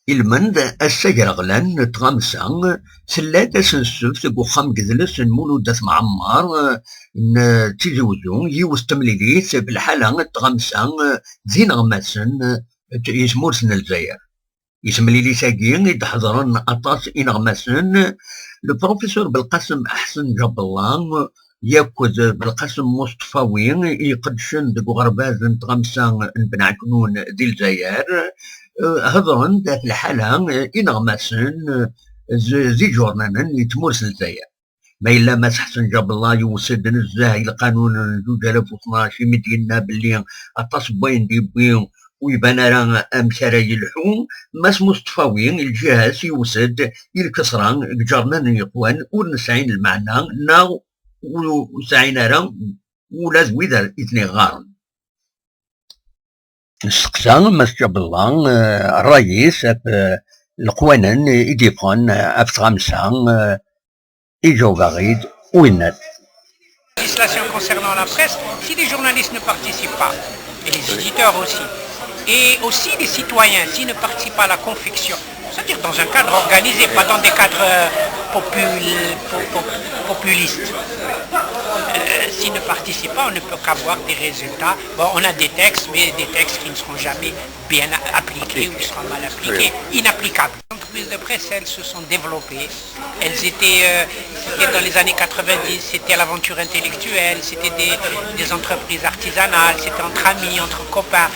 المند السجر غلان تغمسا سلاد سنسف تقو خام قذلس المولود معمر تيزوزون يوستمليليث بالحالة تغمسا زين غماسن يسمورسن الجزائر يسمليلي ساقين يتحضرن أطاس إنغماسن البروفيسور بالقاسم أحسن جاب الله ياكد بالقاسم مصطفاوين يقدشن دقو غرباز تغمسا بن عكنون دي الجزائر هضرن ذات الحالة إنغماسن زي جورنانا يتمورس الجزائر ما إلا ما حسن جاب الله يوسد نزاه القانون 2012 يمدينا باللي أطاس بوين دي بوين ويبان راه أمثال يلحون ماس مصطفاوين الجهاز يوسد الكسران جرنا يقوان ونسعين المعنى ناو وسعينا راه ولا زويدة إثني غارن السقسان ماس جاب الله الرئيس القوانين يديفون أفتغامسان إيجو باغيد وينات. Législation concernant la presse, si les journalistes ne participent pas, et les éditeurs aussi, et aussi les citoyens, s'ils ne participent pas à la confection, c'est-à-dire dans un cadre organisé, pas dans des cadres populistes. S'ils ne participent pas, on ne peut qu'avoir des résultats. Bon, on a des textes, mais des textes qui ne seront jamais bien appliqués ou qui seront mal appliqués, inapplicables. Les entreprises de presse, elles se sont développées. Elles étaient dans les années 90, c'était l'aventure intellectuelle, c'était des entreprises artisanales, c'était entre amis, entre copains,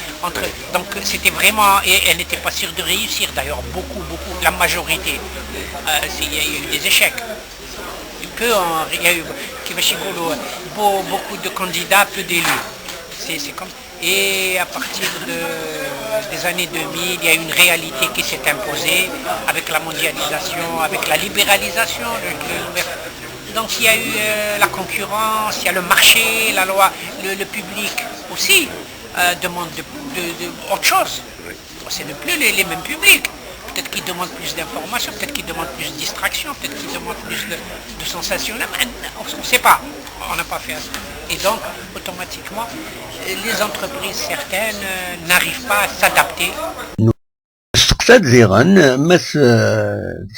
donc c'était vraiment, et elles n'étaient pas sûres de réussir. D'ailleurs, beaucoup, la majorité, il y a eu des échecs. Il y a eu beaucoup de candidats, peu d'élus. C'est comme... Et à partir des années 2000, il y a une réalité qui s'est imposée avec la mondialisation, avec la libéralisation. Donc il y a eu la concurrence, il y a le marché, la loi, le public aussi demande autre chose. Ce n'est plus les mêmes publics. Peut-être qu'ils demandent plus d'informations, peut-être qu'ils demandent plus de distraction, peut-être qu'ils demandent plus de sensations. On ne sait pas, on n'a pas fait ça. Et donc, automatiquement, les entreprises certaines n'arrivent pas à s'adapter. استقصاد زيغان مس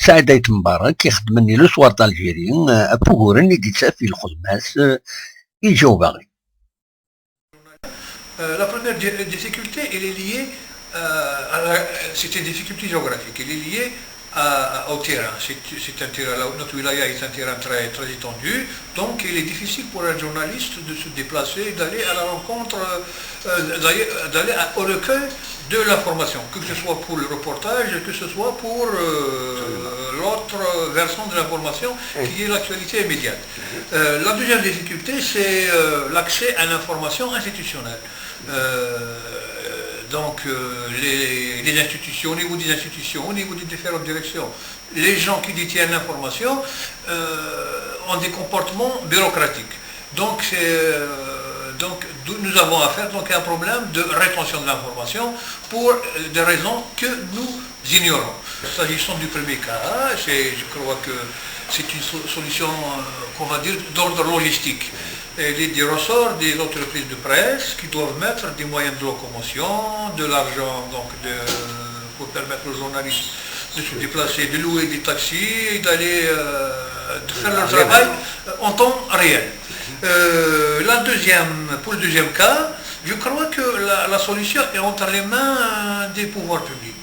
سعداية مبارك يخدمني لسوارت الجيريين أبوغورن يديتسا في الخدماس يجاو باغي. La première difficulté, elle est liée c'est une difficulté géographique, elle est liée au terrain. C'est un terrain, notre wilaya est un terrain très, très étendu, donc il est difficile pour un journaliste de se déplacer, d'aller à la rencontre, d'aller au recueil de l'information, que ce soit pour le reportage, que ce soit pour l'autre versant de l'information qui est l'actualité immédiate. La deuxième difficulté, c'est l'accès à l'information institutionnelle. Donc les institutions, au niveau des institutions, au niveau des différentes directions, les gens qui détiennent l'information ont des comportements bureaucratiques. Donc nous avons affaire donc à un problème de rétention de l'information pour des raisons que nous ignorons. S'agissant du premier cas, je crois que c'est une solution qu'on va dire d'ordre logistique. Il est des ressorts des entreprises de presse qui doivent mettre des moyens de locomotion, de l'argent donc pour permettre aux journalistes de se déplacer, de louer des taxis et d'aller de faire leur travail en temps réel. Pour le deuxième cas, je crois que la solution est entre les mains des pouvoirs publics.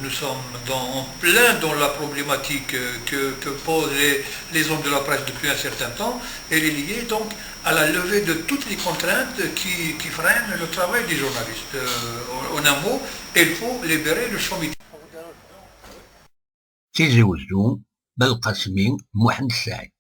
Nous sommes en plein dans la problématique que posent les hommes de la presse depuis un certain temps. Elle est liée donc à la levée de toutes les contraintes qui freinent le travail des journalistes. En un mot, il faut libérer le champ médiatique. تيزي وزدون بالقاسمين محمد السعيد.